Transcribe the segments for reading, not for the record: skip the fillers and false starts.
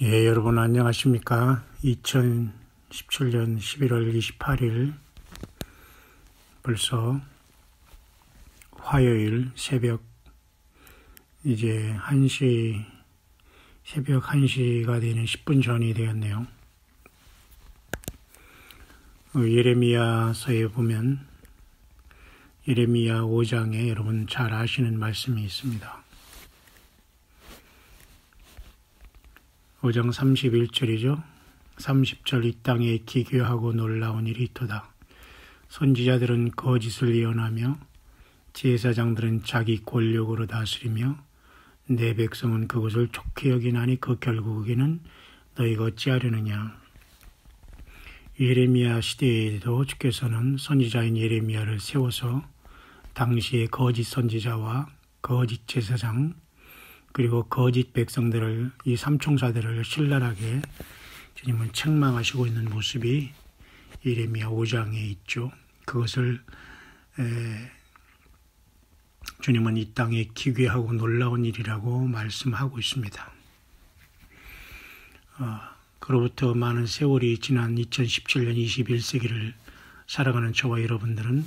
예, 여러분 안녕하십니까? 2017년 11월 28일 벌써 화요일 새벽 이제 1시 새벽 1시가 되는 10분 전이 되었네요. 예레미야서에 보면 예레미야 5장에 여러분 잘 아시는 말씀이 있습니다. 5장 31절이죠. 30절 이 땅에 기괴하고 놀라운 일이 있도다. 선지자들은 거짓을 예언하며 제사장들은 자기 권력으로 다스리며 내 백성은 그것을 좋게 여기나니 그 결국에는 너희가 어찌하려느냐. 예레미야 시대에도 주께서는 선지자인 예레미야를 세워서 당시의 거짓 선지자와 거짓 제사장 그리고 거짓 백성들을 이 삼총사들을 신랄하게 주님은 책망하시고 있는 모습이 예레미야 5장에 있죠. 그것을 주님은 이 땅에 기괴하고 놀라운 일이라고 말씀하고 있습니다. 그로부터 많은 세월이 지난 2017년 21세기를 살아가는 저와 여러분들은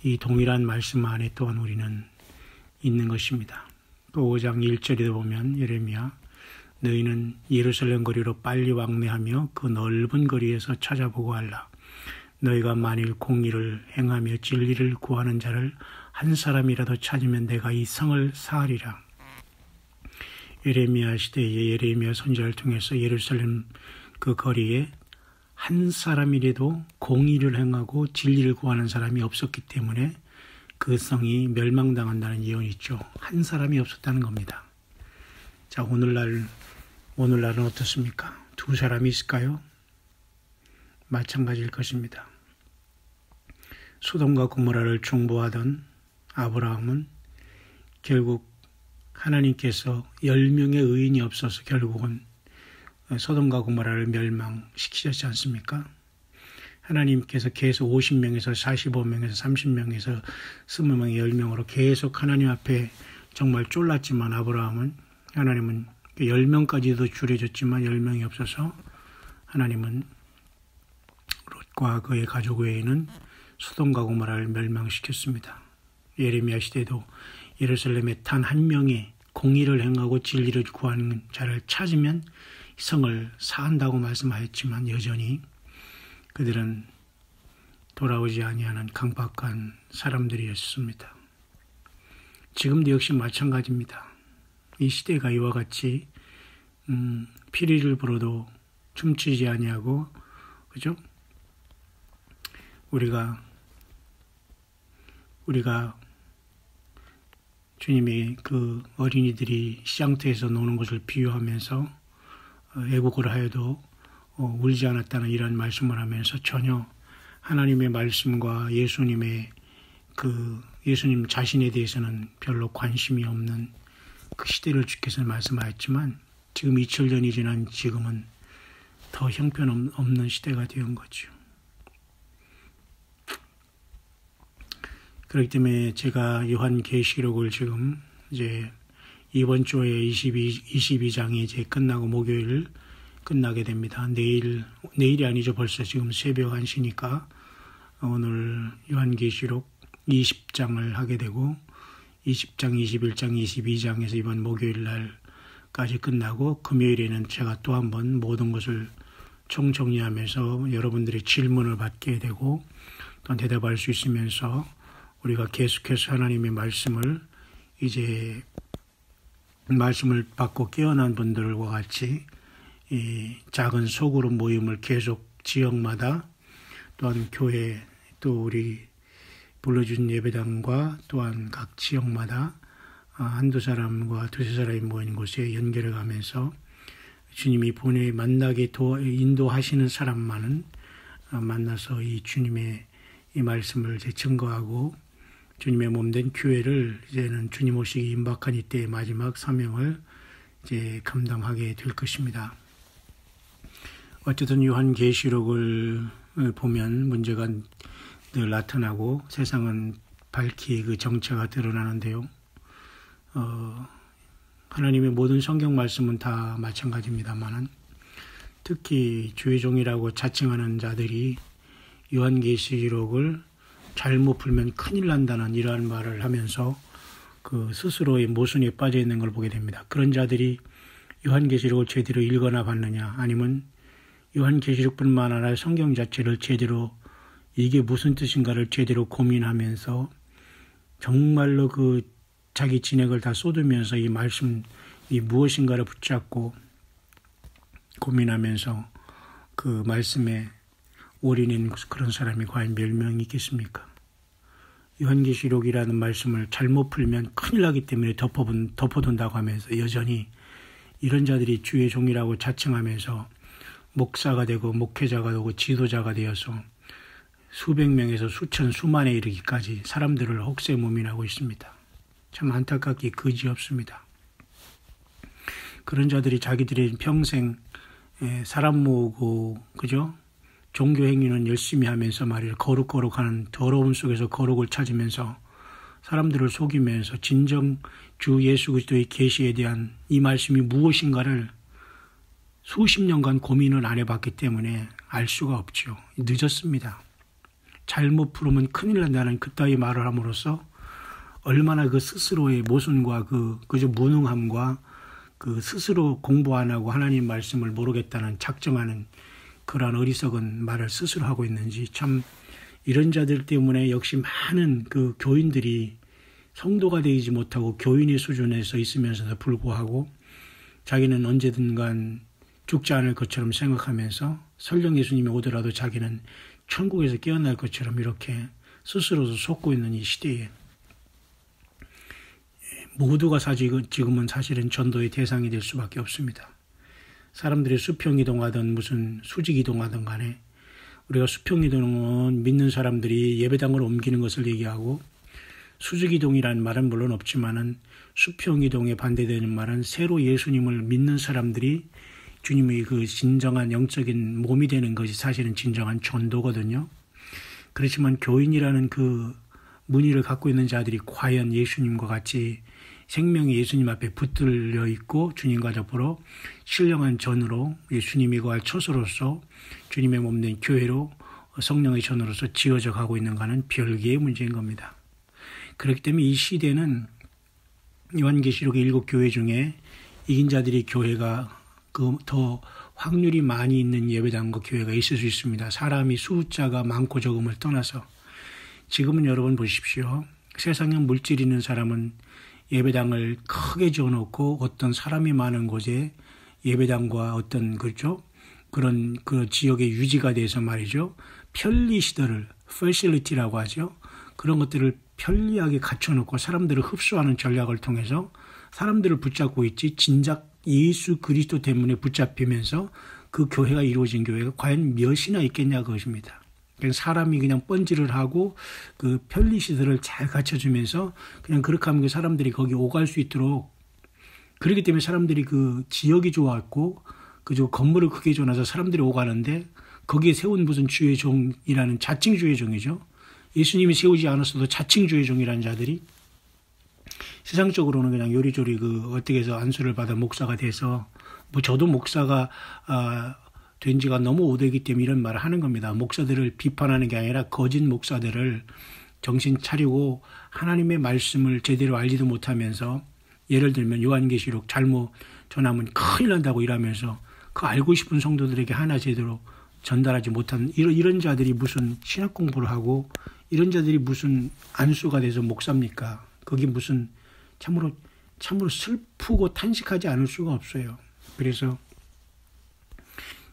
이 동일한 말씀 안에 또한 우리는 있는 것입니다. 또 5장 1절에 보면 예레미야 너희는 예루살렘 거리로 빨리 왕래하며 그 넓은 거리에서 찾아보고 하라. 너희가 만일 공의를 행하며 진리를 구하는 자를 한 사람이라도 찾으면 내가 이 성을 사하리라. 예레미야 시대에 예레미야 선지자를 통해서 예루살렘 그 거리에 한 사람이라도 공의를 행하고 진리를 구하는 사람이 없었기 때문에 그 성이 멸망당한다는 예언이 있죠. 한 사람이 없었다는 겁니다. 자, 오늘날은 어떻습니까? 두 사람이 있을까요? 마찬가지일 것입니다. 소돔과 고모라를 중보하던 아브라함은 결국 하나님께서 10명의 의인이 없어서 결국은 소돔과 고모라를 멸망시키셨지 않습니까? 하나님께서 계속 50명에서 45명에서 30명에서 20명에 10명으로 계속 하나님 앞에 정말 쫄랐지만 하나님은 10명까지도 줄여줬지만 10명이 없어서 하나님은 롯과 그의 가족 외에는 소돔과 고모라를 멸망시켰습니다. 예레미야 시대도 예루살렘에 단 한 명의 공의를 행하고 진리를 구하는 자를 찾으면 성을 사한다고 말씀하였지만 여전히 그들은 돌아오지 아니하는 강박한 사람들이었습니다. 지금도 역시 마찬가지입니다. 이 시대가 이와 같이 피리를 불어도 춤추지 아니하고 그죠? 우리가 주님의 그 어린이들이 시장터에서 노는 것을 비유하면서 애국을 하여도 울지 않았다는 이런 말씀을 하면서 전혀 하나님의 말씀과 예수님 자신에 대해서는 별로 관심이 없는 그 시대를 주께서 말씀하였지만 지금 2000년이 지난 지금은 더 형편없는 시대가 되은 거죠. 그렇기 때문에 제가 요한계시록을 지금 이제 이번 주에 22장이 이제 끝나고 목요일 끝나게 됩니다. 내일이 아니죠. 벌써 지금 새벽 1시니까 오늘 요한계시록 20장을 하게 되고 20장, 21장, 22장에서 이번 목요일 날까지 끝나고 금요일에는 제가 또 한번 모든 것을 총정리하면서 여러분들의 질문을 받게 되고 또 대답할 수 있으면서 우리가 계속해서 하나님의 말씀을 받고 깨어난 분들과 같이 이 작은 소그룹 모임을 계속 지역마다 또한 교회 또 우리 불러준 예배당과 또한 각 지역마다 한두 사람과 두세 사람이 모인 곳에 연결해 가면서 주님이 만나게 인도하시는 사람만은 만나서 이 주님의 이 말씀을 증거하고 주님의 몸된 교회를 이제는 주님 오시기 임박한 이때의 마지막 사명을 이제 감당하게 될 것입니다. 어쨌든 요한계시록을 보면 문제가 늘 나타나고 세상은 밝히 그 정체가 드러나는데요. 하나님의 모든 성경 말씀은 다 마찬가지입니다만은 특히 주의 종이라고 자칭하는 자들이 요한계시록을 잘못 풀면 큰일 난다는 이러한 말을 하면서 그 스스로의 모순에 빠져 있는 걸 보게 됩니다. 그런 자들이 요한계시록을 제대로 읽거나 봤느냐, 아니면 요한계시록뿐만 아니라 성경 자체를 제대로 이게 무슨 뜻인가를 제대로 고민하면서 정말로 그 자기 진액을 다 쏟으면서 이 말씀이 무엇인가를 붙잡고 고민하면서 그 말씀에 올인인 그런 사람이 과연 몇 명이 있겠습니까? 요한계시록이라는 말씀을 잘못 풀면 큰일 나기 때문에 덮어둔다고 하면서 여전히 이런 자들이 주의 종이라고 자칭하면서 목사가 되고 목회자가 되고 지도자가 되어서 수백 명에서 수천 수만에 이르기까지 사람들을 혹세무민하고 있습니다. 참 안타깝게 그지없습니다. 그런 자들이 자기들의 평생 사람 모으고 그죠? 종교 행위는 열심히 하면서 말이죠. 거룩하는 더러움 속에서 거룩을 찾으면서 사람들을 속이면서 진정 주 예수 그리스도의 계시에 대한 이 말씀이 무엇인가를 수십 년간 고민을 안 해봤기 때문에 알 수가 없죠. 늦었습니다. 잘못 풀으면 큰일 난다는 그따위 말을 함으로써 얼마나 그 스스로의 모순과 그저 무능함과 그 스스로 공부 안 하고 하나님 말씀을 모르겠다는 작정하는 그러한 어리석은 말을 스스로 하고 있는지 참 이런 자들 때문에 역시 많은 그 교인들이 성도가 되지 못하고 교인의 수준에서 있으면서도 불구하고 자기는 언제든간 죽지 않을 것처럼 생각하면서 설령 예수님이 오더라도 자기는 천국에서 깨어날 것처럼 이렇게 스스로도 속고 있는 이 시대에 모두가 지금은 사실은 전도의 대상이 될 수밖에 없습니다. 사람들이 수평이동하든 무슨 수직이동하든 간에 우리가 수평이동은 믿는 사람들이 예배당으로 옮기는 것을 얘기하고 수직이동이라는 말은 물론 없지만은 수평이동에 반대되는 말은 새로 예수님을 믿는 사람들이 주님의 그 진정한 영적인 몸이 되는 것이 사실은 진정한 전도거든요. 그렇지만 교인이라는 그 문의를 갖고 있는 자들이 과연 예수님과 같이 생명이 예수님 앞에 붙들려 있고 주님과 더불어 신령한 전으로 예수님이 거할 처소로서 주님의 몸된 교회로 성령의 전으로서 지어져 가고 있는가는 별개의 문제인 겁니다. 그렇기 때문에 이 시대는 요한계시록의 7교회 중에 이긴 자들이 교회가 더 확률이 많이 있는 예배당과 교회가 있을 수 있습니다. 사람이 숫자가 많고 적음을 떠나서 지금은 여러분 보십시오. 세상에 물질 있는 사람은 예배당을 크게 지어놓고 어떤 사람이 많은 곳에 예배당과 어떤 그런 그 지역의 유지가 돼서 말이죠. 편리 시설을 facility라고 하죠. 그런 것들을 편리하게 갖춰놓고 사람들을 흡수하는 전략을 통해서 사람들을 붙잡고 있지 진작 예수 그리스도 때문에 붙잡히면서 그 교회가 이루어진 교회가 과연 몇이나 있겠냐 그것입니다. 사람이 그냥 번지를 하고 그 편리시설을 잘 갖춰주면서 그냥 그렇게 하면 사람들이 거기 오갈 수 있도록 그렇기 때문에 사람들이 그 지역이 좋았고 그저 건물을 크게 줘놔서 사람들이 오가는데 거기에 세운 무슨 주의 종이라는 자칭 주의 종이죠. 예수님이 세우지 않았어도 자칭 주의 종이라는 자들이 세상적으로는 그냥 요리조리 어떻게 해서 안수를 받아 목사가 돼서 저도 목사가 된 지가 너무 오래되기 때문에 이런 말을 하는 겁니다. 목사들을 비판하는 게 아니라 거짓 목사들을 정신 차리고 하나님의 말씀을 제대로 알지도 못하면서 예를 들면 요한계시록 잘못 전하면 큰일 난다고 이러면서 그 알고 싶은 성도들에게 하나 제대로 전달하지 못한 이런 자들이 무슨 신학 공부를 하고 이런 자들이 무슨 안수가 돼서 목사입니까? 그게 무슨 참으로 슬프고 탄식하지 않을 수가 없어요.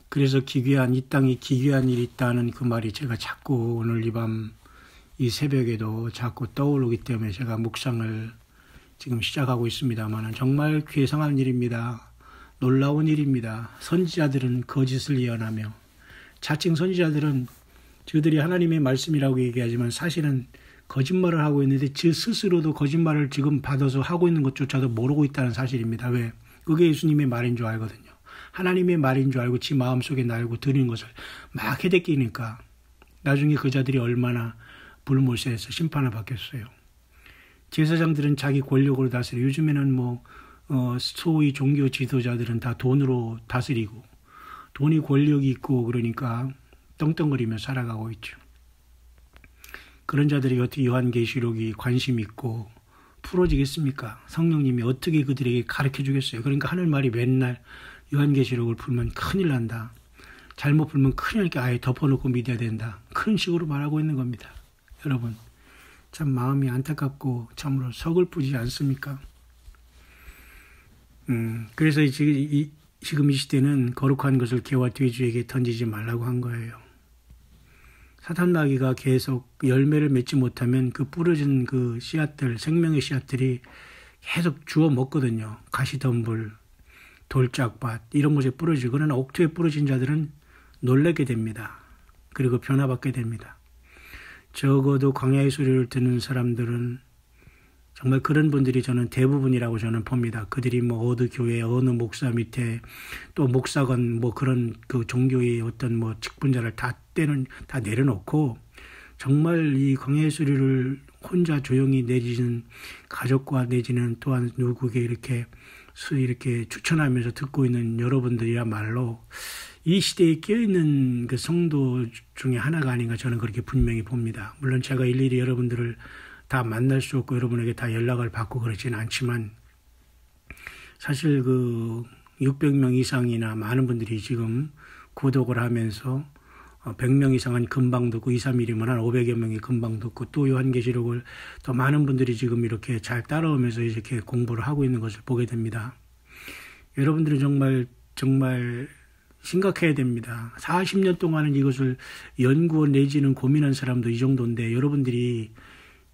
그래서 기괴한 이 땅에 기괴한 일이 있다는 그 말이 제가 자꾸 오늘 이 밤 이 새벽에도 자꾸 떠오르기 때문에 제가 묵상을 지금 시작하고 있습니다만 정말 괴상한 일입니다. 놀라운 일입니다. 선지자들은 거짓을 예언하며 자칭 선지자들은 저들이 하나님의 말씀이라고 얘기하지만 사실은 거짓말을 하고 있는데 저 스스로도 거짓말을 지금 받아서 하고 있는 것조차도 모르고 있다는 사실입니다. 왜? 그게 예수님의 말인 줄 알거든요. 하나님의 말인 줄 알고 지 마음속에 날고 들은 것을 막 해대끼니까 나중에 그 자들이 얼마나 불못에서 심판을 받겠어요. 제사장들은 자기 권력으로 다스려 요즘에는 소위 종교 지도자들은 다 돈으로 다스리고 돈이 권력이 있고 그러니까 떵떵거리며 살아가고 있죠. 그런 자들이 어떻게 요한계시록이 관심 있고 풀어지겠습니까? 성령님이 어떻게 그들에게 가르쳐 주겠어요? 그러니까 하늘 말이 맨날 요한계시록을 풀면 큰일 난다. 잘못 풀면 큰일 나니까 아예 덮어놓고 믿어야 된다. 그런 식으로 말하고 있는 겁니다. 여러분, 참 마음이 안타깝고 참으로 서글프지 않습니까? 그래서 지금 이 시대는 거룩한 것을 개와 돼지에게 던지지 말라고 한 거예요. 사탄 마귀가 계속 열매를 맺지 못하면 그 부러진 그 씨앗들, 생명의 씨앗들이 계속 주워 먹거든요. 가시덤불, 돌짝밭 이런 곳에 부러지고, 그러나 옥토에 부러진 자들은 놀라게 됩니다. 그리고 변화받게 됩니다. 적어도 광야의 소리를 듣는 사람들은 정말 그런 분들이 저는 대부분이라고 저는 봅니다. 그들이 뭐 어느 교회, 어느 목사 밑에 또 목사건 뭐 그런 그 종교의 어떤 뭐 직분자를 다 내려놓고 정말 이 광야의 소리를 혼자 조용히 내지는 가족과 내지는 또한 누구에게 이렇게 추천하면서 듣고 있는 여러분들이야말로 이 시대에 끼어있는 그 성도 중에 하나가 아닌가 저는 그렇게 분명히 봅니다. 물론 제가 일일이 여러분들을 다 만날 수 없고 여러분에게 다 연락을 받고 그러지는 않지만 사실 그 600명 이상이나 많은 분들이 지금 구독을 하면서 100명 이상은 금방 듣고 2, 3일이면 한 500여 명이 금방 듣고 또 요한계시록을 더 많은 분들이 지금 이렇게 잘 따라오면서 이렇게 공부를 하고 있는 것을 보게 됩니다. 여러분들은 정말 심각해야 됩니다. 40년 동안은 이것을 연구원 내지는 고민한 사람도 이 정도인데 여러분들이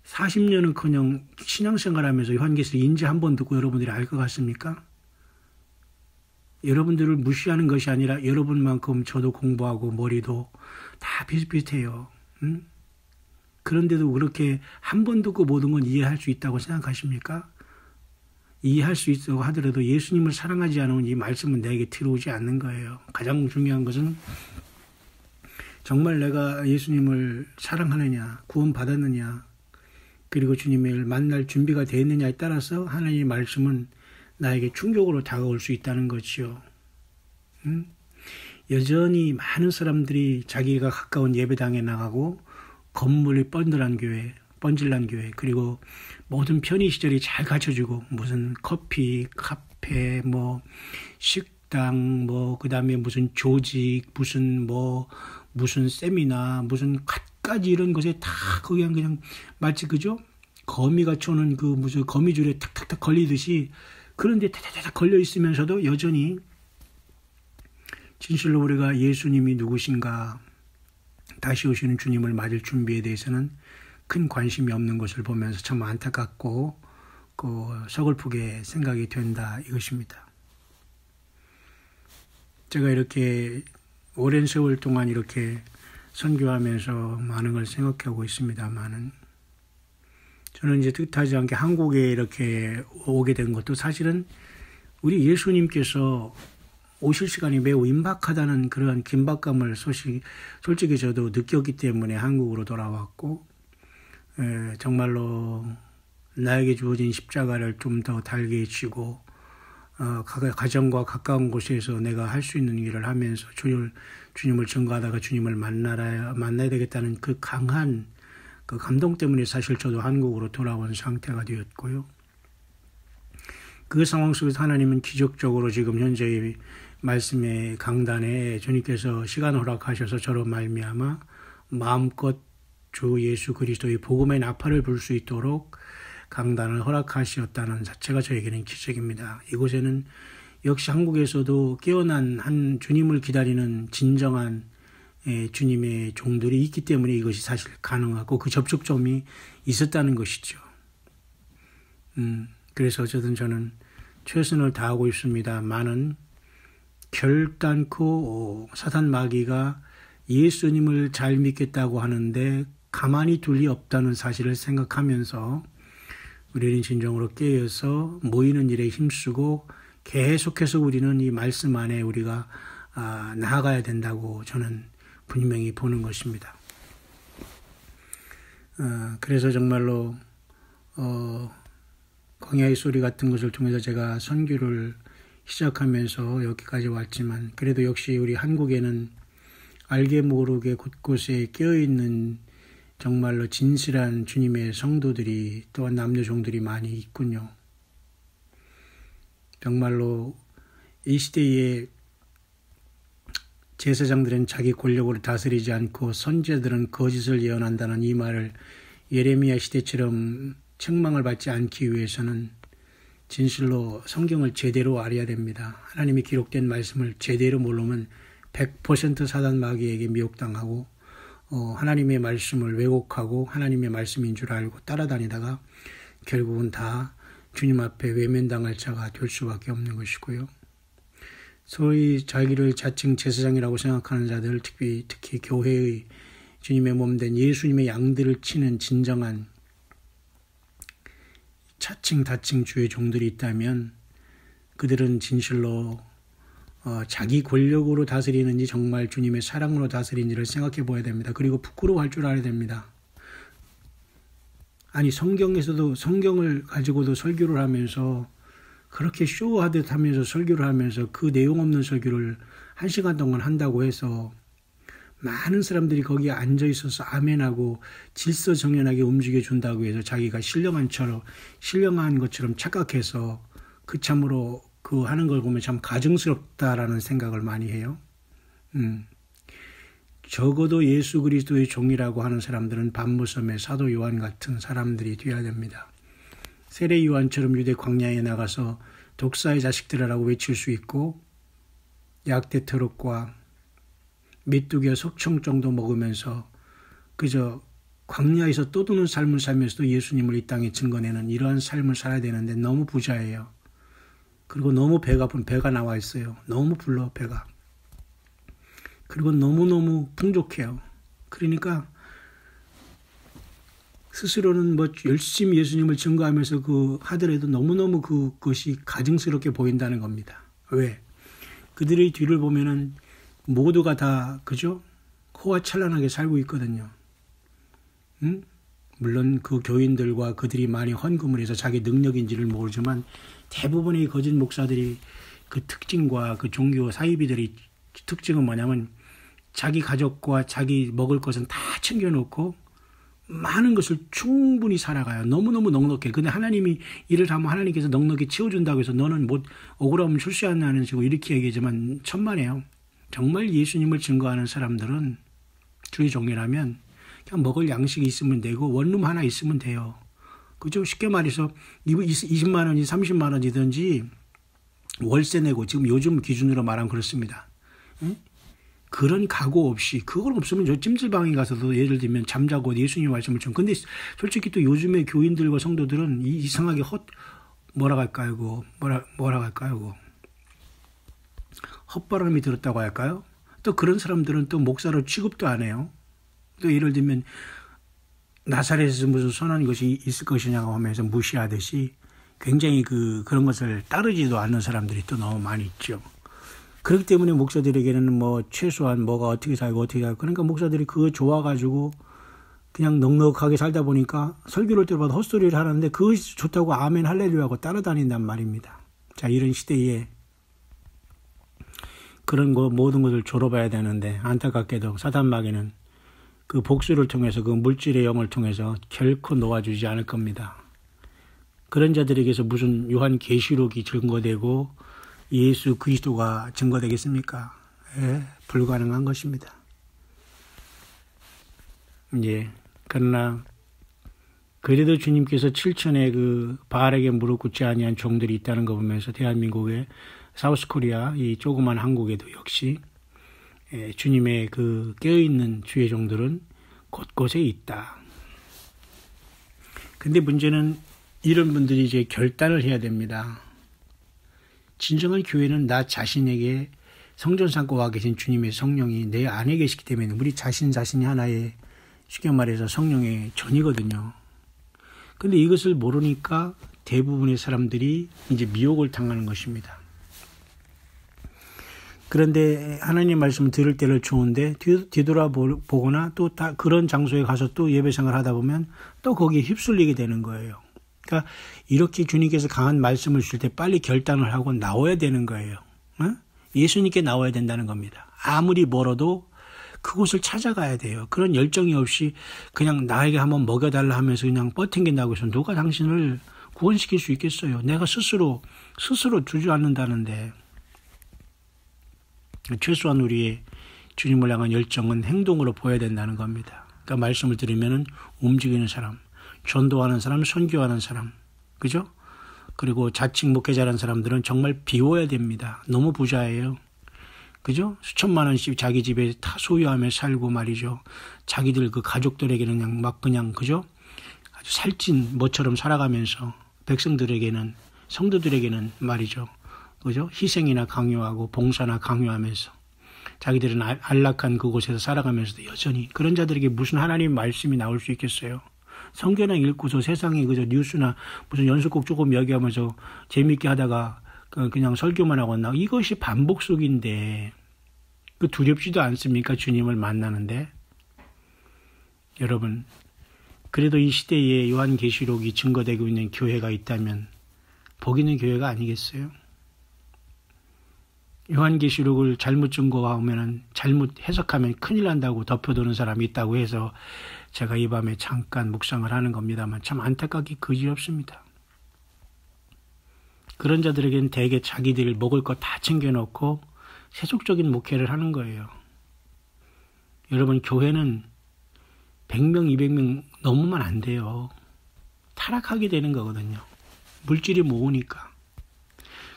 40년은커녕 신앙생활하면서 요한계시록 인지 한 번 듣고 여러분들이 알 것 같습니까? 여러분들을 무시하는 것이 아니라 여러분만큼 저도 공부하고 머리도 다 비슷비슷해요. 그런데도 그렇게 한 번 듣고 모든 건 이해할 수 있다고 생각하십니까? 이해할 수 있다고 하더라도 예수님을 사랑하지 않으면 이 말씀은 내게 들어오지 않는 거예요. 가장 중요한 것은 정말 내가 예수님을 사랑하느냐, 구원받았느냐, 그리고 주님을 만날 준비가 되어 있느냐에 따라서 하나님의 말씀은 나에게 충격으로 다가올 수 있다는 것이요. 여전히 많은 사람들이 자기가 가까운 예배당에 나가고 건물이 번질난 교회, 그리고 모든 편의시설이 잘 갖춰지고 무슨 커피, 카페, 뭐 식당, 뭐 그다음에 무슨 조직, 무슨 세미나, 무슨 갖가지 이런 것에 다 그냥 마치 그죠? 거미가 쳐는 그 무슨 거미줄에 탁탁탁 걸리듯이 그런데 타타타타 걸려 있으면서도 여전히 진실로 우리가 예수님이 누구신가, 다시 오시는 주님을 맞을 준비에 대해서는 큰 관심이 없는 것을 보면서 참 안타깝고 서글프게 생각이 된다 이것입니다. 제가 이렇게 오랜 세월 동안 이렇게 선교하면서 많은 걸 생각하고 있습니다만은 저는 이제 뜻하지 않게 한국에 이렇게 오게 된 것도 사실은 우리 예수님께서 오실 시간이 매우 임박하다는 그러한 긴박감을 솔직히 저도 느꼈기 때문에 한국으로 돌아왔고, 정말로 나에게 주어진 십자가를 좀 더 달게 지고 가정과 가까운 곳에서 내가 할 수 있는 일을 하면서 주님을 증거하다가 주님을 만나야 되겠다는 그 강한 그 감동 때문에 사실 저도 한국으로 돌아온 상태가 되었고요. 그 상황 속에서 하나님은 기적적으로 지금 현재의 말씀의 강단에 주님께서 시간 허락하셔서 저로 말미암아 마음껏 주 예수 그리스도의 복음의 나팔을 불 수 있도록 강단을 허락하셨다는 자체가 저에게는 기적입니다. 이곳에는 역시 한국에서도 깨어난 한 주님을 기다리는 진정한 주님의 종들이 있기 때문에 이것이 사실 가능하고 그 접촉점이 있었다는 것이죠. 그래서 어쨌든 저는 최선을 다하고 있습니다만은 결단코 사탄 마귀가 예수님을 잘 믿겠다고 하는데 가만히 둘 리 없다는 사실을 생각하면서 우리는 진정으로 깨어서 모이는 일에 힘쓰고 계속해서 우리는 이 말씀 안에 우리가 나아가야 된다고 저는 분명히 보는 것입니다. 그래서 정말로 광야의 소리 같은 것을 통해서 제가 선교를 시작하면서 여기까지 왔지만 그래도 역시 우리 한국에는 알게 모르게 곳곳에 깨어있는 정말로 진실한 주님의 성도들이 또한 남녀종들이 많이 있군요. 정말로 이 시대에 제사장들은 자기 권력으로 다스리지 않고 선지자들은 거짓을 예언한다는 이 말을 예레미야 시대처럼 책망을 받지 않기 위해서는 진실로 성경을 제대로 알아야 됩니다. 하나님이 기록된 말씀을 제대로 모르면 100% 사단 마귀에게 미혹당하고 하나님의 말씀을 왜곡하고 하나님의 말씀인 줄 알고 따라다니다가 결국은 다 주님 앞에 외면당할 자가 될 수밖에 없는 것이고요. 소위 자기를 자칭 제사장이라고 생각하는 자들, 특히 교회의 주님의 몸된 예수님의 양들을 치는 진정한 차칭 다칭 주의 종들이 있다면 그들은 진실로 자기 권력으로 다스리는지 정말 주님의 사랑으로 다스리는지를 생각해 보아야 됩니다. 그리고 부끄러워할 줄 알아야 됩니다. 아니 성경을 가지고도 설교를 하면서 그렇게 쇼하듯 하면서 설교를 하면서 그 내용 없는 설교를 1시간 동안 한다고 해서 많은 사람들이 거기에 앉아 있어서 아멘하고 질서정연하게 움직여준다고 해서 자기가 신령한 것처럼 착각해서 그 참으로 그 하는 걸 보면 참 가증스럽다라는 생각을 많이 해요. 적어도 예수 그리스도의 종이라고 하는 사람들은 반모섬의 사도 요한 같은 사람들이 되어야 됩니다. 세례 요한처럼 유대 광야에 나가서 독사의 자식들이라고 외칠 수 있고 약대 트럭과 메뚜기와 석청 정도 먹으면서 그저 광야에서 떠도는 삶을 살면서도 예수님을 이 땅에 증거내는 이러한 삶을 살아야 되는데 너무 부자예요. 그리고 너무 배가 나와 있어요. 너무 불러 배가. 그리고 너무너무 풍족해요. 그러니까 스스로는 열심히 예수님을 증거하면서 하더라도 너무너무 그것이 가증스럽게 보인다는 겁니다. 왜? 그들의 뒤를 보면은 모두가 다 그죠? 호화찬란하게 살고 있거든요. 물론 그 교인들과 그들이 많이 헌금을 해서 자기 능력인지를 모르지만 대부분의 거짓 목사들이 그 특징과 그 종교 사이비들의 특징은 뭐냐면 자기 가족과 자기 먹을 것은 다 챙겨놓고 많은 것을 충분히 살아가요. 너무너무 넉넉해. 근데 하나님이 일을 하면 하나님께서 넉넉히 채워준다고 해서 너는 억울하면 출세 안 하는 식으로 이렇게 얘기하지만 천만에요. 정말 예수님을 증거하는 사람들은 주의 종이라면 그냥 먹을 양식이 있으면 되고 원룸 하나 있으면 돼요. 그죠? 쉽게 말해서 20만 원이 30만 원이든지 월세 내고 지금 요즘 기준으로 말하면 그렇습니다. 응? 그런 각오 없이 그걸 없으면 저 찜질방에 가서도 예를 들면 잠자고 예수님 말씀을 좀 근데 솔직히 또 요즘에 교인들과 성도들은 이상하게 뭐라고 할까요? 헛바람이 들었다고 할까요? 또 그런 사람들은 또 목사로 취급도 안 해요. 또 예를 들면 나사렛에서 무슨 선한 것이 있을 것이냐고 하면서 무시하듯이 굉장히 그런 것을 따르지도 않는 사람들이 또 너무 많이 있죠. 그렇기 때문에 목사들에게는 최소한 뭐가 어떻게 살고 그러니까 목사들이 그거 좋아가지고 그냥 넉넉하게 살다 보니까 설교를 때마다 헛소리를 하는데 그것이 좋다고 아멘 할렐루야하고 따라다닌단 말입니다. 자, 이런 시대에 그런 모든 것을 졸업해야 되는데 안타깝게도 사단 마귀는 그 복수를 통해서 그 물질의 영을 통해서 결코 놓아주지 않을 겁니다. 그런 자들에게서 무슨 요한계시록이 증거되고 예수 그리스도가 증거되겠습니까? 불가능한 것입니다. 그러나 그래도 주님께서 7천의 그 바알에게 무릎 꿇지 아니한 종들이 있다는 거 보면서 대한민국의 사우스코리아 이 조그만 한국에도 역시 주님의 그 깨어있는 주의 종들은 곳곳에 있다. 근데 문제는 이런 분들이 이제 결단을 해야 됩니다. 진정한 교회는 나 자신에게 성전 삼고 와 계신 주님의 성령이 내 안에 계시기 때문에 우리 자신이 하나의 쉽게 말해서 성령의 전이거든요. 근데 이것을 모르니까 대부분의 사람들이 이제 미혹을 당하는 것입니다. 그런데 하나님 말씀을 들을 때를 좋은데 뒤돌아보거나 또 그런 장소에 가서 또 예배 생활을 하다 보면 또 거기에 휩쓸리게 되는 거예요. 그러니까 이렇게 주님께서 강한 말씀을 주실 때 빨리 결단을 하고 나와야 되는 거예요. 예수님께 나와야 된다는 겁니다. 아무리 멀어도 그곳을 찾아가야 돼요. 그런 열정이 없이 그냥 나에게 한번 먹여달라 하면서 그냥 버팅긴다고 해서 누가 당신을 구원시킬 수 있겠어요. 내가 스스로 주저앉는다는데. 최소한 우리의 주님을 향한 열정은 행동으로 보여야 된다는 겁니다. 그러니까 말씀을 들으면 움직이는 사람, 전도하는 사람, 선교하는 사람, 그죠? 그리고 자칭 목회자라는 사람들은 정말 비워야 됩니다. 너무 부자예요. 그죠? 수천만 원씩 자기 집에 다 소유하며 살고 말이죠. 자기들 그 가족들에게는 그냥 그죠? 아주 살찐 뭐처럼 살아가면서 백성들에게는, 성도들에게는 말이죠. 그죠? 희생이나 강요하고 봉사나 강요하면서 자기들은 안락한 그곳에서 살아가면서도 여전히 그런 자들에게 무슨 하나님 말씀이 나올 수 있겠어요? 성경이나 읽고서 세상에 그저 뉴스나 무슨 연속곡 조금 얘기하면서 재미있게 하다가 그냥 설교만 하고 나 이것이 반복 속인데 그 두렵지도 않습니까? 주님을 만나는데. 여러분, 그래도 이 시대에 요한계시록이 증거되고 있는 교회가 있다면 복 있는 교회가 아니겠어요? 요한계시록을 잘못 증거하면, 잘못 해석하면 큰일 난다고 덮여두는 사람이 있다고 해서 제가 이 밤에 잠깐 묵상을 하는 겁니다만 참 안타깝게 그지없습니다. 그런 자들에게는 대개 자기들 먹을 거 다 챙겨놓고 세속적인 목회를 하는 거예요. 여러분, 교회는 100명, 200명 넘으면 안 돼요. 타락하게 되는 거거든요. 물질이 모으니까.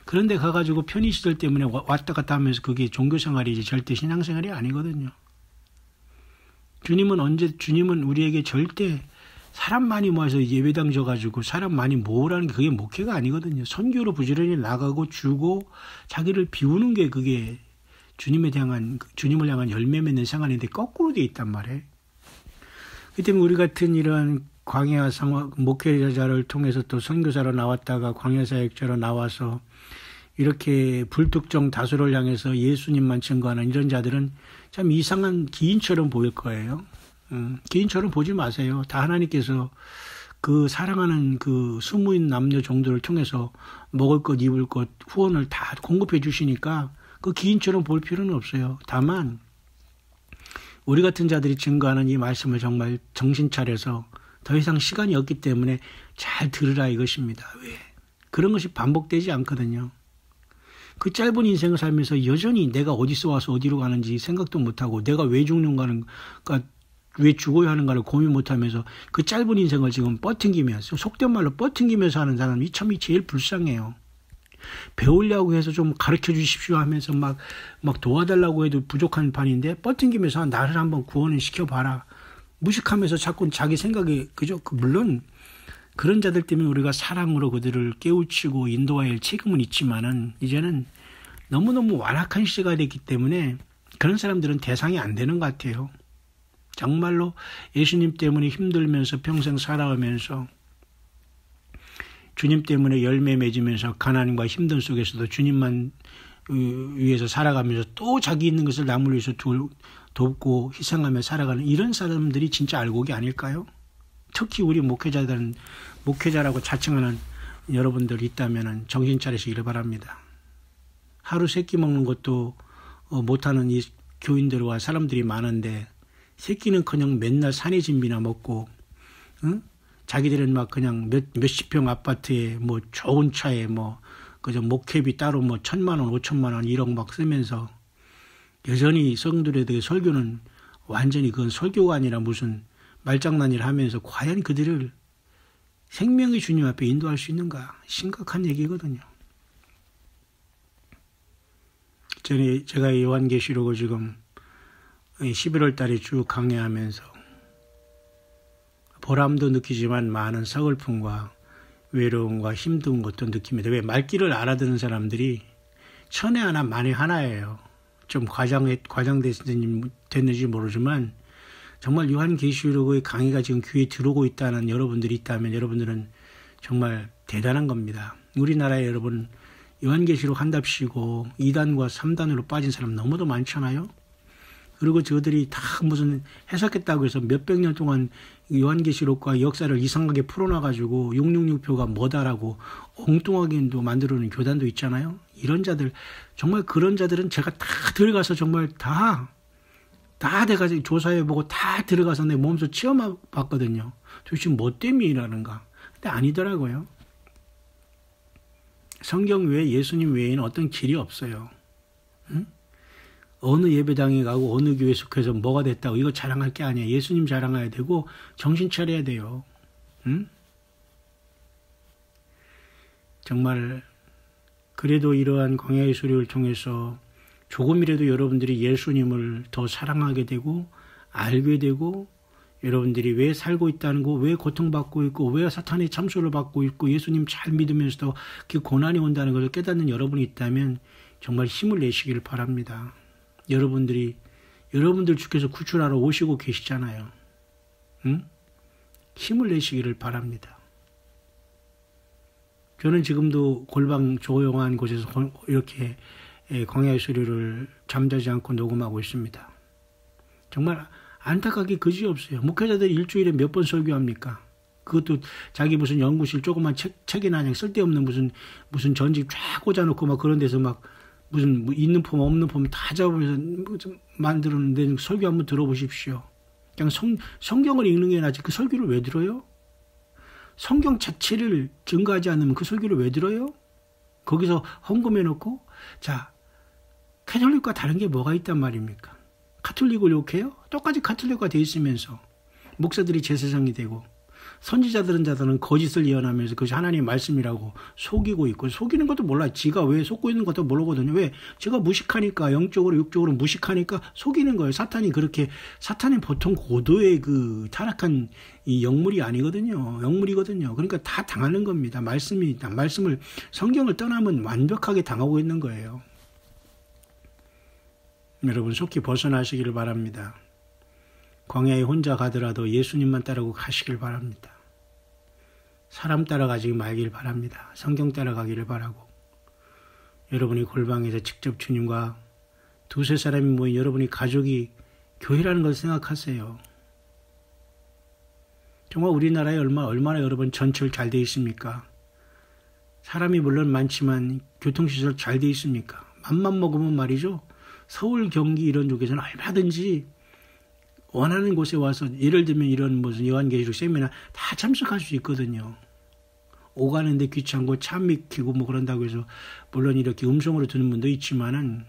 그런데 가가지고 편의시설 때문에 왔다 갔다 하면서 그게 종교생활이지 절대 신앙생활이 아니거든요. 주님은 우리에게 절대 사람 많이 모아서 예배당 져가지고 사람 많이 모으라는 게 그게 목회가 아니거든요. 선교로 부지런히 나가고 주고 자기를 비우는 게 그게 주님을 향한 열매 맺는 생활인데 거꾸로 돼 있단 말이에요. 그 때문에 우리 같은 이런 광야 목회자를 통해서 또 선교사로 나왔다가 광야 사역자로 나와서 이렇게 불특정 다수를 향해서 예수님만 증거하는 이런 자들은 참 이상한 기인처럼 보일 거예요. 기인처럼 보지 마세요. 다 하나님께서 그 사랑하는 그 수무인 남녀 종들을 통해서 먹을 것, 입을 것, 후원을 다 공급해 주시니까 그 기인처럼 볼 필요는 없어요. 다만 우리 같은 자들이 증거하는 이 말씀을 정말 정신 차려서 더 이상 시간이 없기 때문에 잘 들으라 이것입니다. 왜? 그런 것이 반복되지 않거든요. 그 짧은 인생을 살면서 여전히 내가 어디서 와서 어디로 가는지 생각도 못하고 내가 왜 죽는가는, 왜 죽어야 하는가를 고민 못하면서 그 짧은 인생을 지금 버팅기면서, 속된 말로 버팅기면서 하는 사람이 참 제일 불쌍해요. 배우려고 해서 좀 가르쳐 주십시오 하면서 막 도와달라고 해도 부족한 판인데 버팅기면서 나를 한번 구원을 시켜봐라. 무식하면서 자꾸 자기 생각에, 그죠? 물론 그런 자들 때문에 우리가 사랑으로 그들을 깨우치고 인도해야 할 책임은 있지만은 이제는 너무너무 완악한 시대가 됐기 때문에 그런 사람들은 대상이 안 되는 것 같아요. 정말로 예수님 때문에 힘들면서 평생 살아오면서 주님 때문에 열매 맺으면서 가난과 힘든 속에서도 주님만 위해서 살아가면서 또 자기 있는 것을 남을 위해서 돕고 희생하며 살아가는 이런 사람들이 진짜 알곡이 아닐까요? 특히 우리 목회자라고 자칭하는 여러분들 있다면 정신 차리시기를 바랍니다. 하루 세끼 먹는 것도 못하는 이 교인들과 사람들이 많은데 새끼는커녕 맨날 산의 진비나 먹고, 응? 자기들은 막 그냥 몇십 평 아파트에 뭐 좋은 차에 그저 목회비 따로 1,000만 원, 5천만 원 1억 막 쓰면서 여전히 성도들에 대해 설교는 완전히 그건 설교가 아니라 무슨 말장난을 하면서 과연 그들을 생명의 주님 앞에 인도할 수 있는가? 심각한 얘기거든요. 제가 요한계시록을 지금 11월 달에 쭉 강해하면서 보람도 느끼지만 많은 서글픔과 외로움과 힘든 것도 느낍니다. 왜? 말귀를 알아듣는 사람들이 1000에 하나 만에 하나예요. 좀 과장됐는지 모르지만 정말 요한계시록의 강의가 지금 귀에 들어오고 있다는 여러분들이 있다면 여러분들은 정말 대단한 겁니다. 우리나라에 여러분 요한계시록 한답시고 2단과 3단으로 빠진 사람 너무도 많잖아요. 그리고 저들이 다 무슨 해석했다고 해서 몇백 년 동안 요한계시록과 역사를 이상하게 풀어놔가지고 666표가 뭐다라고 엉뚱하게도 만들어놓은 교단도 있잖아요. 이런 자들, 정말 그런 자들은 제가 다 들어가서 정말 다 내가 조사해보고 다 들어가서 내 몸소 체험해봤거든요. 도대체 뭐 때문에 일하는가. 근데 아니더라고요. 성경 외에 예수님 외에는 어떤 길이 없어요. 응? 어느 예배당에 가고 어느 교회 속해서 뭐가 됐다고 이거 자랑할 게 아니에요. 예수님 자랑해야 되고 정신 차려야 돼요. 응? 정말 그래도 이러한 광야의 소리를 통해서 조금이라도 여러분들이 예수님을 더 사랑하게 되고 알게 되고 여러분들이 왜 살고 있다는 거, 왜 고통받고 있고 왜 사탄의 참소를 받고 있고 예수님 잘 믿으면서도 그 고난이 온다는 것을 깨닫는 여러분이 있다면 정말 힘을 내시기를 바랍니다. 여러분들 주께서 구출하러 오시고 계시잖아요. 응? 힘을 내시기를 바랍니다. 저는 지금도 골방 조용한 곳에서 이렇게 광야의 소리를 잠자지 않고 녹음하고 있습니다. 정말 안타깝게 그지없어요. 목회자들이 일주일에 몇 번 설교합니까? 그것도 자기 무슨 연구실 조그만 책이나 그냥 쓸데없는 무슨 전집 쫙 꽂아놓고 막 그런 데서 막 무슨 있는 폼 없는 폼 다 잡으면서 만들었는데 설교 한번 들어보십시오. 그냥 성경을 읽는 게 낫지 그 설교를 왜 들어요? 성경 자체를 증거하지 않으면 그 설교를 왜 들어요? 거기서 헌금해놓고 자 카톨릭과 다른 게 뭐가 있단 말입니까? 카톨릭을 욕해요? 똑같이 카톨릭화 돼 있으면서 목사들이 제사장이 되고 선지자들은 거짓을 예언하면서 그것이 하나님의 말씀이라고 속이고 있고 속이는 것도 몰라. 지가 왜 속고 있는 것도 모르거든요. 왜? 제가 무식하니까 영적으로 육적으로 무식하니까 속이는 거예요. 사탄이 보통 고도의 그 타락한 이 영물이 아니거든요. 영물이거든요. 그러니까 다 당하는 겁니다. 말씀을 성경을 떠나면 완벽하게 당하고 있는 거예요. 여러분 속히 벗어나시기를 바랍니다. 광야에 혼자 가더라도 예수님만 따르고 가시길 바랍니다. 사람 따라가지 말길 바랍니다. 성경 따라가기를 바라고 여러분이 골방에서 직접 주님과 두세 사람이 모인 여러분이 가족이 교회라는 걸 생각하세요. 정말 우리나라에 얼마나 여러분 전철 잘 돼 있습니까? 사람이 물론 많지만 교통시설 잘 돼 있습니까? 맘만 먹으면 말이죠. 서울, 경기 이런 쪽에서는 얼마든지 원하는 곳에 와서 예를 들면 이런 무슨 요한계시록 세미나 다 참석할 수 있거든요. 오가는데 귀찮고 차 막히고 뭐 그런다고 해서 물론 이렇게 음성으로 듣는 분도 있지만은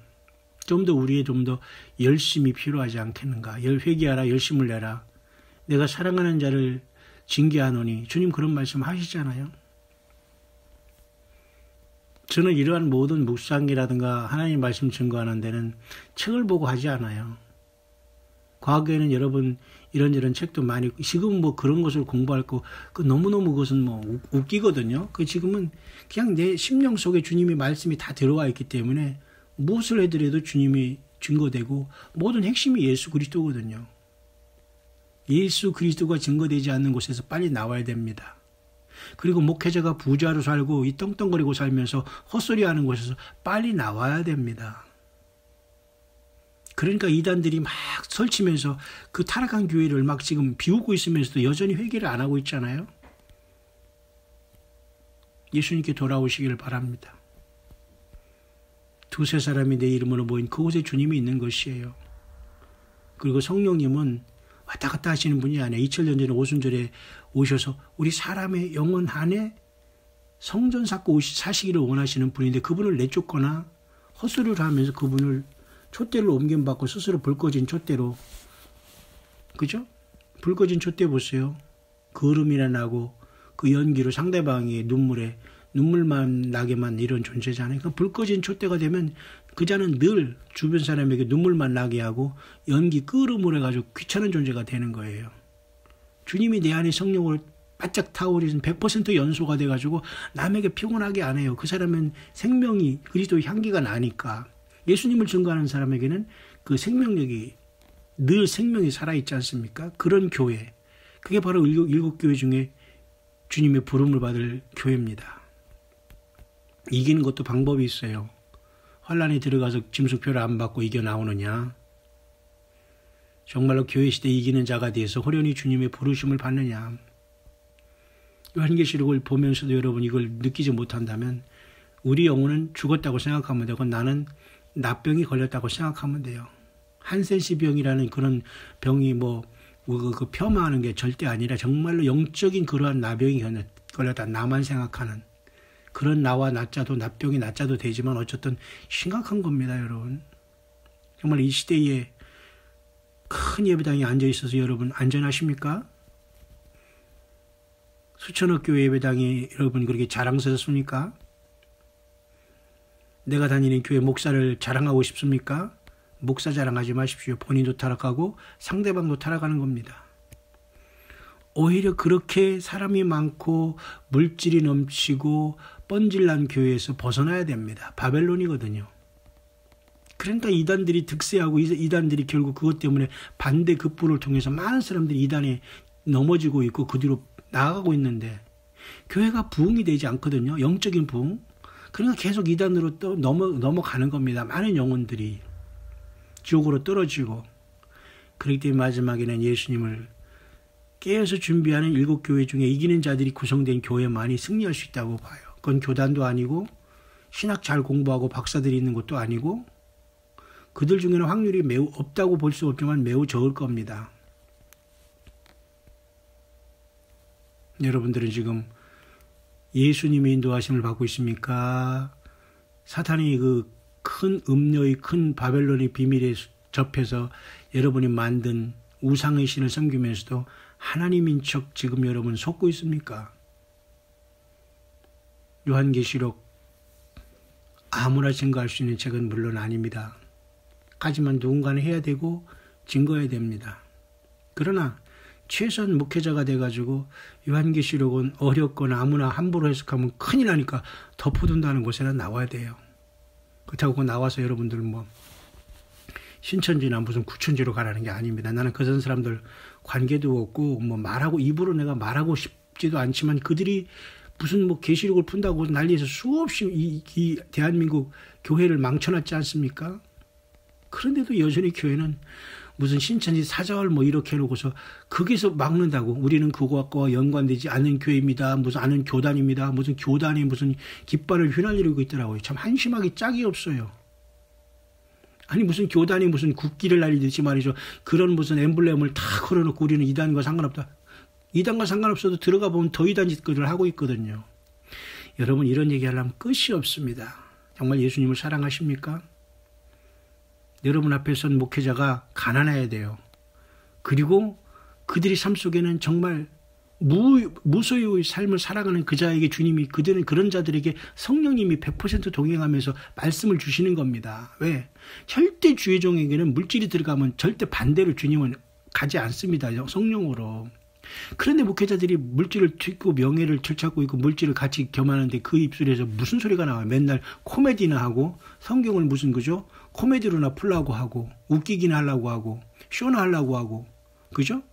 좀 더 우리의 좀 더 열심이 필요하지 않겠는가. 회개하라 열심을 내라. 내가 사랑하는 자를 징계하노니 주님 그런 말씀 하시잖아요. 저는 이러한 모든 묵상이라든가 하나님 말씀 증거하는 데는 책을 보고 하지 않아요. 과거에는 여러분 이런저런 책도 많이 있고 지금은 뭐 그런 것을 공부할 거 그 너무너무 그것은 뭐 웃기거든요. 그 지금은 그냥 내 심령 속에 주님의 말씀이 다 들어와 있기 때문에 무엇을 해드려도 주님이 증거되고 모든 핵심이 예수 그리스도거든요. 예수 그리스도가 증거되지 않는 곳에서 빨리 나와야 됩니다. 그리고 목회자가 부자로 살고 이 떵떵거리고 살면서 헛소리하는 곳에서 빨리 나와야 됩니다. 그러니까 이단들이 막 설치면서 그 타락한 교회를 막 지금 비우고 있으면서도 여전히 회개를 안 하고 있잖아요. 예수님께 돌아오시기를 바랍니다. 두세 사람이 내 이름으로 모인 그곳에 주님이 있는 것이에요. 그리고 성령님은 왔다 갔다 하시는 분이 아니에요. 2000년 전에 오순절에 오셔서 우리 사람의 영혼 안에 성전 쌓고 사시기를 원하시는 분인데 그분을 내쫓거나 헛소리를 하면서 그분을 촛대를 옮김받고 스스로 불 꺼진 촛대로, 그죠? 불 꺼진 촛대 보세요. 그 얼음이나 나고 그 연기로 상대방의 눈물만 나게만 이런 존재잖아요. 그 불 꺼진 촛대가 되면 그 자는 늘 주변 사람에게 눈물만 나게 하고 연기 끄름을 해가지고 귀찮은 존재가 되는 거예요. 주님이 내 안에 성령을 바짝 타오르신 100% 연소가 돼가지고 남에게 피곤하게 안 해요. 그 사람은 생명이 그리스도의 향기가 나니까. 예수님을 증거하는 사람에게는 그 생명력이 늘 생명이 살아있지 않습니까? 그런 교회. 그게 바로 일곱 교회 중에 주님의 부름을 받을 교회입니다. 이기는 것도 방법이 있어요. 환란에 들어가서 짐승표를 안 받고 이겨 나오느냐. 정말로 교회 시대 이기는 자가 돼서 호련히 주님의 부르심을 받느냐. 요한계시록을 보면서도 여러분 이걸 느끼지 못한다면 우리 영혼은 죽었다고 생각하면 되고 나는 납병이 걸렸다고 생각하면 돼요. 한센시 병이라는 그런 병이 그 폄하하는 게 절대 아니라 정말로 영적인 그러한 나병이 걸렸다. 나만 생각하는 그런 나와 나자도 납병이 나자도 되지만 어쨌든 심각한 겁니다, 여러분. 정말 이 시대에 큰 예배당에 앉아 있어서 여러분 안전하십니까? 수천억 교회 예배당이 여러분 그렇게 자랑스럽습니까? 내가 다니는 교회 목사를 자랑하고 싶습니까? 목사 자랑하지 마십시오. 본인도 타락하고 상대방도 타락하는 겁니다. 오히려 그렇게 사람이 많고 물질이 넘치고 뻔질난 교회에서 벗어나야 됩니다. 바벨론이거든요. 그러니까 이단들이 득세하고 이단들이 결국 그것 때문에 반대 급부를 통해서 많은 사람들이 이단에 넘어지고 있고 그 뒤로 나아가고 있는데 교회가 부흥이 되지 않거든요. 영적인 부흥. 그러니까 계속 이단으로 또 넘어가는 겁니다. 많은 영혼들이 지옥으로 떨어지고. 그렇기 때문에 마지막에는 예수님을 깨어서 준비하는 7교회 중에 이기는 자들이 구성된 교회만이 승리할 수 있다고 봐요. 그건 교단도 아니고 신학 잘 공부하고 박사들이 있는 것도 아니고 그들 중에는 확률이 매우 없다고 볼 수 없지만 매우 적을 겁니다. 여러분들은 지금 예수님의 인도하심을 받고 있습니까? 사탄이 그 큰 음료의 큰 바벨론의 비밀에 접해서 여러분이 만든 우상의 신을 섬기면서도 하나님인 척 지금 여러분 속고 있습니까? 요한계시록 아무나 증거할 수 있는 책은 물론 아닙니다. 하지만 누군가는 해야 되고 증거해야 됩니다. 그러나 최소한 목회자가 돼가지고 요한계시록은 어렵거나 아무나 함부로 해석하면 큰일 나니까 덮어둔다는 곳에는 나와야 돼요. 그렇다고 나와서 여러분들 신천지나 무슨 구천지로 가라는 게 아닙니다. 나는 그런 사람들 관계도 없고 말하고 입으로 내가 말하고 싶지도 않지만 그들이 무슨 계시록을 푼다고 난리에서 수없이 이 대한민국 교회를 망쳐놨지 않습니까? 그런데도 여전히 교회는 무슨 신천지 사절 이렇게 해놓고서 거기서 막는다고 우리는 그것과 연관되지 않은 교회입니다. 무슨 아는 교단입니다. 무슨 교단이 무슨 깃발을 휘날리고 있더라고요. 참 한심하기 짝이 없어요. 아니 무슨 교단이 무슨 국기를 날리듯이 말이죠. 그런 무슨 엠블렘을 다 걸어놓고 우리는 이단과 상관없다. 이단과 상관없어도 들어가 보면 더 이단 짓거리를 하고 있거든요. 여러분 이런 얘기하려면 끝이 없습니다. 정말 예수님을 사랑하십니까? 여러분 앞에 선 목회자가 가난해야 돼요. 그리고 그들의 삶 속에는 정말 무소유의 삶을 살아가는 그 자에게 주님이 그런 자들에게 성령님이 100% 동행하면서 말씀을 주시는 겁니다. 왜? 절대 주의 종에게는 물질이 들어가면 절대 반대로 주님은 가지 않습니다. 성령으로. 그런데 목회자들이 물질을 튀고 명예를 들찾고 있고 물질을 같이 겸하는데 그 입술에서 무슨 소리가 나와요? 맨날 코미디나 하고 성경을 무슨 그죠? 코미디로나 풀라고 하고 웃기기나 하려고 하고 쇼나 하려고 하고 그죠?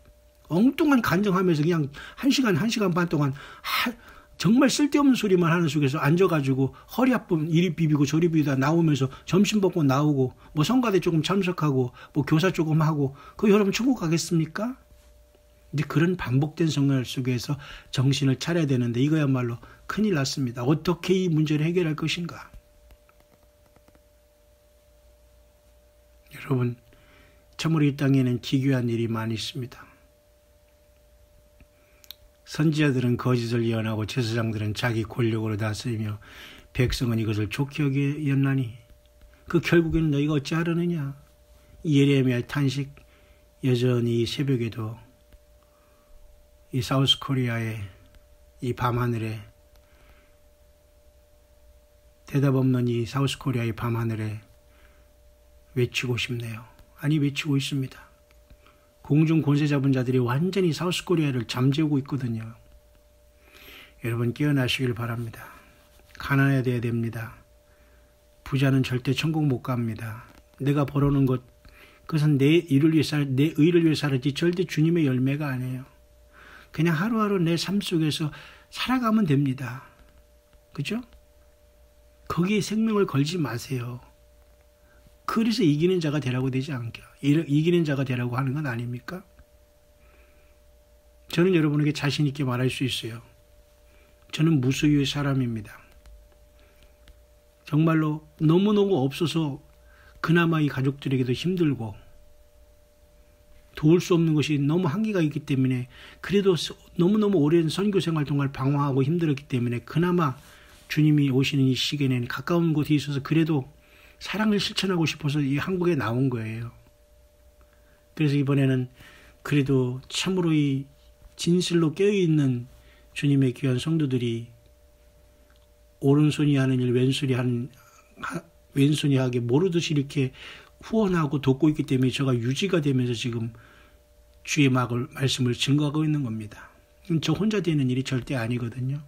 엉뚱한 간증하면서 그냥 1시간 반 동안 정말 쓸데없는 소리만 하는 속에서 앉아가지고 허리 아픔 이리 비비고 저리 비비다 나오면서 점심 먹고 나오고 성가대 조금 참석하고 교사 조금 하고 그거 여러분 천국 가겠습니까? 근데 그런 반복된 생활 속에서 정신을 차려야 되는데 이거야말로 큰일 났습니다. 어떻게 이 문제를 해결할 것인가? 여러분 참으로 이 땅에는 기괴한 일이 많이 있습니다. 선지자들은 거짓을 예언하고 제사장들은 자기 권력으로 다스리며 백성은 이것을 좋게 여겼나니 그 결국에는 너희가 어찌하려느냐. 예레미야의 탄식. 여전히 이 새벽에도 이 사우스코리아의 이 밤하늘에 대답 없는 이 사우스코리아의 밤하늘에 외치고 싶네요. 아니 외치고 있습니다. 공중 권세 잡은 자들이 완전히 사우스코리아를 잠재우고 있거든요. 여러분 깨어나시길 바랍니다. 가난해야 됩니다. 부자는 절대 천국 못 갑니다. 내가 벌어놓은 것 그것은 내 의를 위해 살았지 절대 주님의 열매가 아니에요. 그냥 하루하루 내 삶 속에서 살아가면 됩니다. 그죠? 거기에 생명을 걸지 마세요. 그래서 이기는 자가 되라고 되지 않게, 이기는 자가 되라고 하는 건 아닙니까? 저는 여러분에게 자신 있게 말할 수 있어요. 저는 무소유의 사람입니다. 정말로 너무너무 없어서 그나마 이 가족들에게도 힘들고 도울 수 없는 것이 너무 한계가 있기 때문에, 그래도 너무너무 오랜 선교생활 동안 방황하고 힘들었기 때문에 그나마 주님이 오시는 이 시기에는 가까운 곳에 있어서 그래도 사랑을 실천하고 싶어서 이 한국에 나온 거예요. 그래서 이번에는 그래도 참으로 이 진실로 깨어있는 주님의 귀한 성도들이 오른손이 하는 일 왼손이 하게 모르듯이 이렇게 후원하고 돕고 있기 때문에 제가 유지가 되면서 지금 주의 말씀을 증거하고 있는 겁니다. 저 혼자 되는 일이 절대 아니거든요.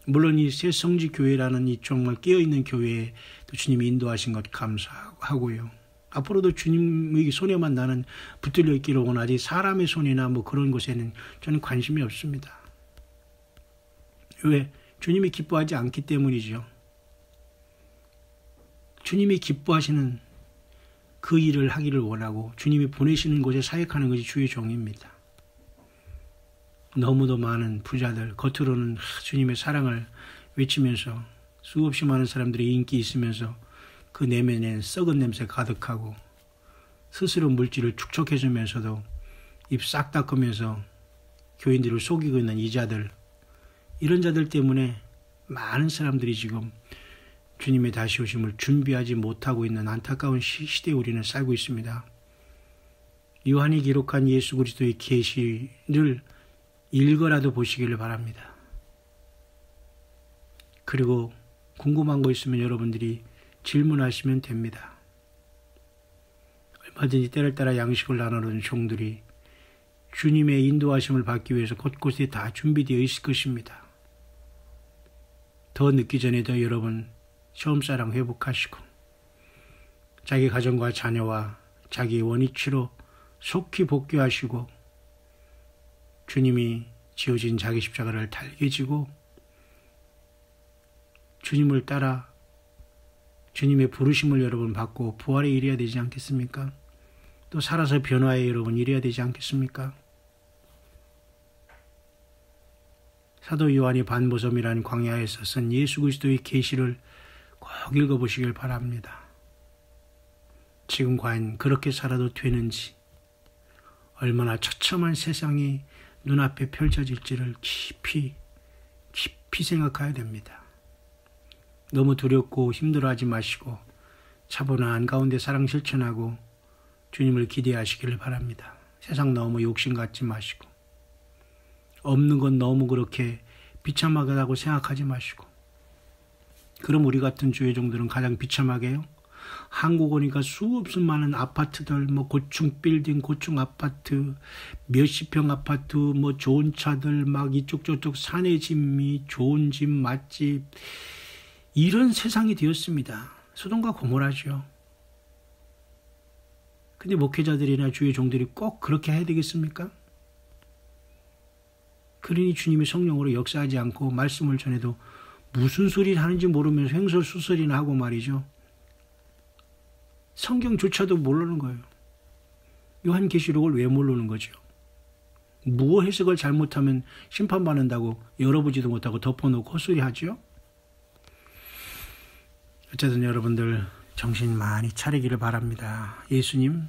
물론 이 새성지교회라는 이 정말 깨어있는 교회에 또 주님이 인도하신 것 감사하고요. 앞으로도 주님의 손에만 나는 붙들려 있기를 원하지 사람의 손이나 뭐 그런 것에는 저는 관심이 없습니다. 왜? 주님이 기뻐하지 않기 때문이죠. 주님이 기뻐하시는 그 일을 하기를 원하고 주님이 보내시는 곳에 사역하는 것이 주의 종입니다. 너무도 많은 부자들, 겉으로는 주님의 사랑을 외치면서 수없이 많은 사람들이 인기 있으면서 그 내면에는 썩은 냄새 가득하고 스스로 물질을 축적해주면서도 입 싹 닦으면서 교인들을 속이고 있는 이자들, 이런 자들 때문에 많은 사람들이 지금 주님의 다시 오심을 준비하지 못하고 있는 안타까운 시대에 우리는 살고 있습니다. 요한이 기록한 예수 그리스도의 계시를 읽어라도 보시기를 바랍니다. 그리고 궁금한 거 있으면 여러분들이 질문하시면 됩니다. 얼마든지 때를 따라 양식을 나누는 종들이 주님의 인도하심을 받기 위해서 곳곳에 다 준비되어 있을 것입니다. 더 늦기 전에도 여러분 처음사랑 회복하시고 자기 가정과 자녀와 자기 원위치로 속히 복귀하시고 주님이 지어진 자기 십자가를 달게 지고 주님을 따라 주님의 부르심을 여러분 받고 부활에 이르야 되지 않겠습니까? 또 살아서 변화에 여러분 이르야 되지 않겠습니까? 사도 요한이 반보섬이라는 광야에서 쓴 예수 그리스도의 계시를 꼭 읽어보시길 바랍니다. 지금 과연 그렇게 살아도 되는지, 얼마나 처참한 세상이 눈앞에 펼쳐질지를 깊이 생각해야 됩니다. 너무 두렵고 힘들어하지 마시고 차분한 가운데 사랑 실천하고 주님을 기대하시기를 바랍니다. 세상 너무 욕심 갖지 마시고 없는 건 너무 그렇게 비참하다고 생각하지 마시고. 그럼 우리 같은 주의 종들은 가장 비참하게요. 한국 오니까 수없이 많은 아파트들, 뭐 고층 빌딩, 고층 아파트, 몇십 평 아파트, 뭐 좋은 차들, 막 이쪽 저쪽 산의 집미, 좋은 집, 맛집, 이런 세상이 되었습니다. 소돔과 고모라죠. 근데 목회자들이나 주의 종들이 꼭 그렇게 해야 되겠습니까? 그러니 주님이 성령으로 역사하지 않고 말씀을 전해도 무슨 소리를 하는지 모르면서 횡설수설이나 하고 말이죠. 성경조차도 모르는 거예요. 요한계시록을 왜 모르는 거죠? 무어 해석을 잘못하면 심판받는다고 열어보지도 못하고 덮어놓고 헛소리하죠? 어쨌든 여러분들 정신 많이 차리기를 바랍니다. 예수님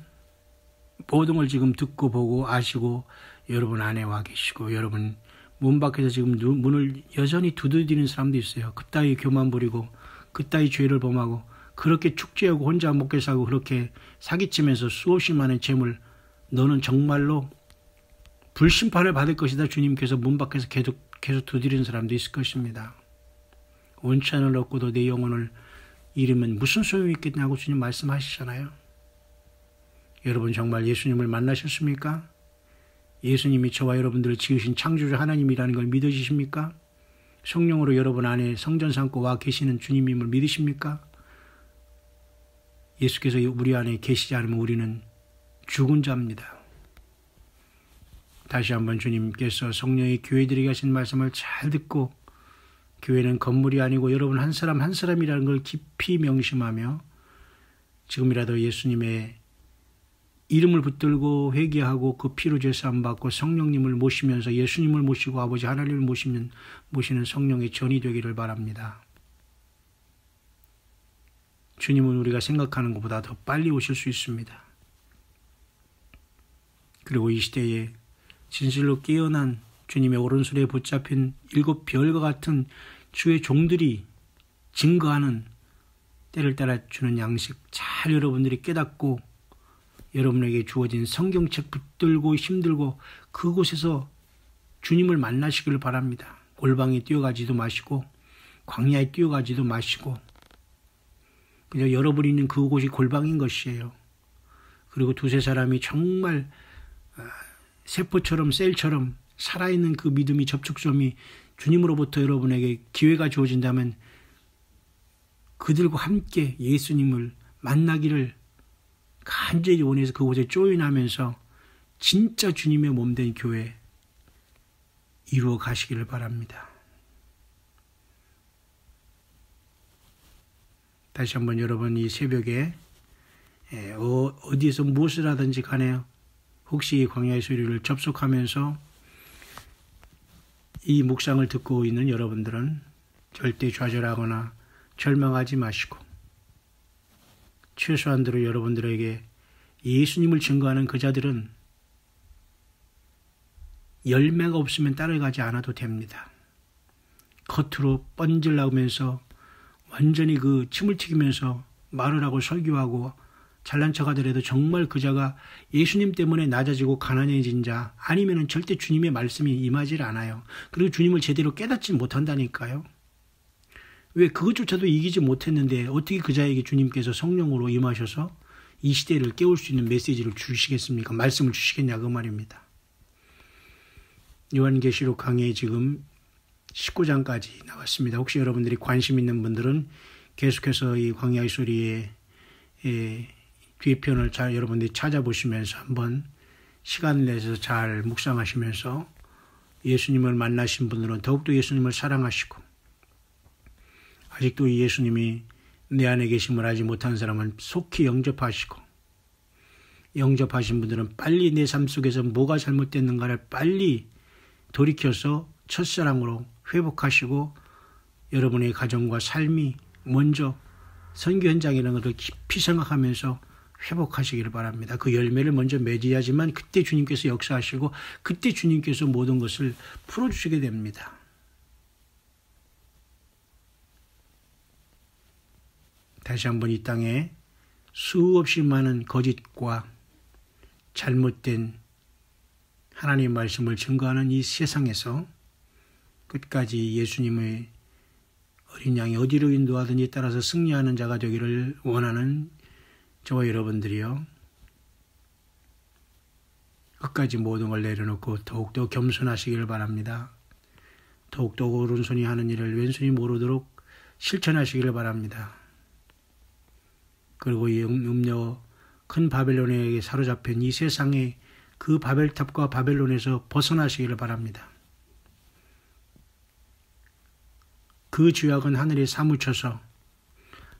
모든 걸 지금 듣고 보고 아시고 여러분 안에 와 계시고, 여러분 문 밖에서 지금 문을 여전히 두드리는 사람도 있어요. 그따위 교만 부리고 그따위 죄를 범하고 그렇게 축제하고 혼자 먹게 사고 그렇게 사기치면서 수없이 많은 재물, 너는 정말로 불심판을 받을 것이다. 주님께서 문 밖에서 계속 두드리는 사람도 있을 것입니다. 원천을 얻고도 내 영혼을 잃으면 무슨 소용이 있겠냐고 주님 말씀하시잖아요. 여러분 정말 예수님을 만나셨습니까? 예수님이 저와 여러분들을 지으신 창조주 하나님이라는 걸 믿으십니까? 성령으로 여러분 안에 성전 삼고 와 계시는 주님임을 믿으십니까? 예수께서 우리 안에 계시지 않으면 우리는 죽은 자입니다. 다시 한번 주님께서 성령의 교회들에게 하신 말씀을 잘 듣고 교회는 건물이 아니고 여러분 한 사람 한 사람이라는 걸 깊이 명심하며 지금이라도 예수님의 이름을 붙들고 회개하고 그 피로 제사함 받고 성령님을 모시면서 예수님을 모시고 아버지 하나님을 모시는 성령의 전이 되기를 바랍니다. 주님은 우리가 생각하는 것보다 더 빨리 오실 수 있습니다. 그리고 이 시대에 진실로 깨어난 주님의 오른손에 붙잡힌 7별과 같은 주의 종들이 증거하는 때를 따라 주는 양식 잘 여러분들이 깨닫고 여러분에게 주어진 성경책 붙들고 힘들고 그곳에서 주님을 만나시기를 바랍니다. 골방에 뛰어가지도 마시고 광야에 뛰어가지도 마시고 그냥 여러분이 있는 그곳이 골방인 것이에요. 그리고 두세 사람이 정말 세포처럼 셀처럼 살아있는 그 믿음이 접촉점이 주님으로부터 여러분에게 기회가 주어진다면 그들과 함께 예수님을 만나기를 간절히 원해서 그곳에 조인하면서 진짜 주님의 몸된 교회 이루어 가시기를 바랍니다. 다시 한번 여러분 이 새벽에 어디에서 무엇을 하든지 간에 혹시 이 광야의 소리를 접속하면서 이 묵상을 듣고 있는 여러분들은 절대 좌절하거나 절망하지 마시고 최소한대로 여러분들에게 예수님을 증거하는 그 자들은 열매가 없으면 따라가지 않아도 됩니다. 겉으로 뻔질나오면서 완전히 그 침을 튀기면서 말을 하고 설교하고 잘난 척하더라도 정말 그 자가 예수님 때문에 낮아지고 가난해진 자 아니면 절대 주님의 말씀이 임하지 않아요. 그리고 주님을 제대로 깨닫지 못한다니까요. 왜 그것조차도 이기지 못했는데 어떻게 그 자에게 주님께서 성령으로 임하셔서 이 시대를 깨울 수 있는 메시지를 주시겠습니까? 말씀을 주시겠냐 그 말입니다. 요한계시록 강의 지금 19장까지 나왔습니다. 혹시 여러분들이 관심 있는 분들은 계속해서 이 광야의 소리의 뒤편을 잘 여러분들이 찾아보시면서 한번 시간을 내서 잘 묵상하시면서 예수님을 만나신 분들은 더욱더 예수님을 사랑하시고 아직도 이 예수님이 내 안에 계심을 알지 못한 사람은 속히 영접하시고 영접하신 분들은 빨리 내 삶 속에서 뭐가 잘못됐는가를 빨리 돌이켜서 첫사랑으로 회복하시고 여러분의 가정과 삶이 먼저 선교 현장이라는 것을 깊이 생각하면서 회복하시기를 바랍니다. 그 열매를 먼저 맺어야지만 그때 주님께서 역사하시고 그때 주님께서 모든 것을 풀어주시게 됩니다. 다시 한번 이 땅에 수없이 많은 거짓과 잘못된 하나님의 말씀을 증거하는 이 세상에서 끝까지 예수님의 어린 양이 어디로 인도하든지 따라서 승리하는 자가 되기를 원하는 저와 여러분들이요. 끝까지 모든 걸 내려놓고 더욱더 겸손하시기를 바랍니다. 더욱더 오른손이 하는 일을 왼손이 모르도록 실천하시기를 바랍니다. 그리고 이 음녀 큰 바벨론에게 사로잡힌 이 세상의 그 바벨탑과 바벨론에서 벗어나시기를 바랍니다. 그 죄악은 하늘에 사무쳐서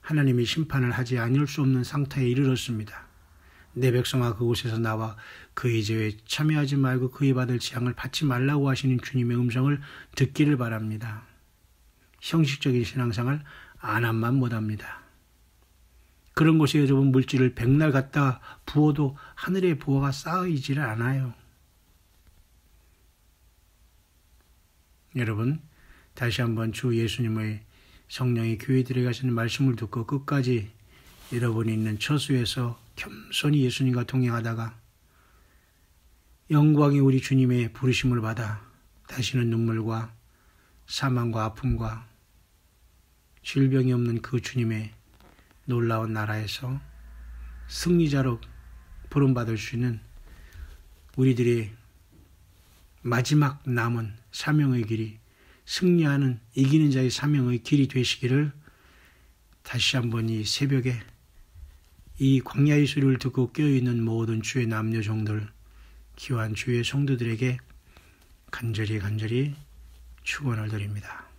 하나님이 심판을 하지 않을 수 없는 상태에 이르렀습니다. 내 백성아 그곳에서 나와 그의 죄에 참여하지 말고 그의 받을 재앙을 받지 말라고 하시는 주님의 음성을 듣기를 바랍니다. 형식적인 신앙생활 안 함만 못합니다. 그런 곳에 여러분 물질을 백날 갖다 부어도 하늘의 부어가 쌓이지를 않아요. 여러분 다시 한번 주 예수님의 성령이 교회들에 가시는 말씀을 듣고 끝까지 여러분이 있는 처소에서 겸손히 예수님과 동행하다가 영광이 우리 주님의 부르심을 받아 다시는 눈물과 사망과 아픔과 질병이 없는 그 주님의 놀라운 나라에서 승리자로 부름받을 수 있는 우리들의 마지막 남은 사명의 길이 승리하는 이기는 자의 사명의 길이 되시기를 다시 한번 이 새벽에 이 광야의 소리를 듣고 깨어있는 모든 주의 남녀 종들 귀한 주의 성도들에게 간절히 축원을 드립니다.